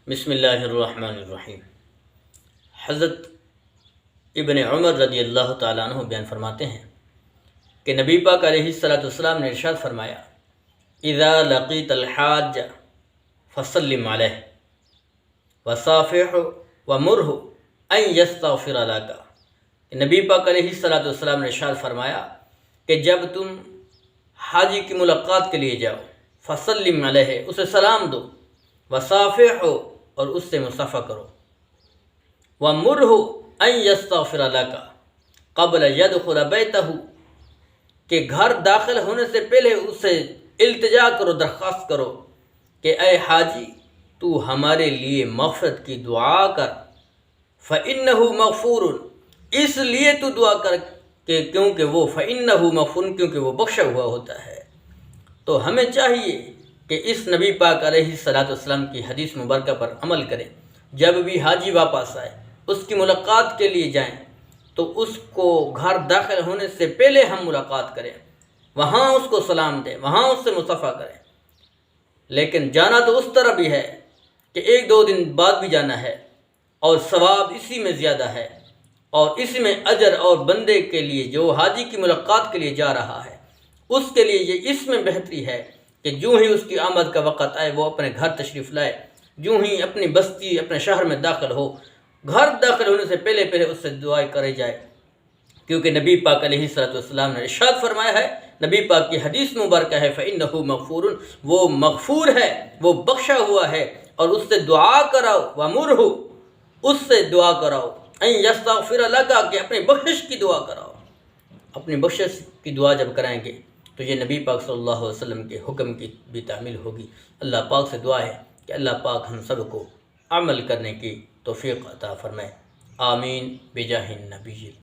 بسم اللہ الرحمن الرحیم۔ حضرت ابن عمر رضی اللہ تعالیٰ عنہ بیان فرماتے ہیں کہ نبی پاک علیہ الصلاۃ والسلام نے ارشاد فرمایا، اذا لقیت الحاج فسلم علیہ وصافح ومرہ ان یستغفر لک۔ نبی پاک علیہ الصلاۃ والسلام نے ارشاد فرمایا کہ جب تم حاجی کی ملاقات کے لیے جاؤ، فسلم علیہ، اسے سلام دو، وصافح، اور اس سے مصافحہ کرو، ومرہ ان یستغفر لک قبل یدخل بیتہ، کہ گھر داخل ہونے سے پہلے اس سے التجا کرو، درخواست کرو کہ اے حاجی تو ہمارے لیے مغفرت کی دعا کر، فإنہ مغفور، اس لیے تو دعا کر کہ کیونکہ وہ فإنہ مغفور، کیونکہ وہ بخشا ہوا ہوتا ہے۔ تو ہمیں چاہیے کہ اس نبی پاک علیہ الصلاۃ والسلام کی حدیث مبارکہ پر عمل کریں۔ جب بھی حاجی واپس آئے، اس کی ملاقات کے لیے جائیں تو اس کو گھر داخل ہونے سے پہلے ہم ملاقات کریں، وہاں اس کو سلام دیں، وہاں اس سے مصافحہ کریں۔ لیکن جانا تو اس طرح بھی ہے کہ ایک دو دن بعد بھی جانا ہے، اور ثواب اسی میں زیادہ ہے، اور اس میں اجر، اور بندے کے لیے جو حاجی کی ملاقات کے لیے جا رہا ہے اس کے لیے یہ اس میں بہتری ہے کہ جو ہی اس کی آمد کا وقت آئے وہ اپنے گھر تشریف لائے، جو ہی اپنی بستی، اپنے شہر میں داخل ہو، گھر داخل ہونے سے پہلے اس سے دعائیں کرے جائے، کیونکہ نبی پاک علیہ الصلوۃ والسلام نے ارشاد فرمایا ہے، نبی پاک کی حدیث مبارکہ ہے، فإنہ مغفور، وہ مغفور ہے، وہ بخشا ہوا ہے، اور اس سے دعا کراؤ، ومرہ، اس سے دعا کراؤ، ان یستغفر لک، کہ اپنی بخشش کی دعا کراؤ۔ اپنی بخشش کی دعا جب کرائیں گے تو یہ نبی پاک صلی اللہ علیہ وسلم کے حکم کی بھی تعمیل ہوگی۔ اللہ پاک سے دعا ہے کہ اللہ پاک ہم سب کو عمل کرنے کی توفیق عطا فرمائے، آمین بجاہ النبی۔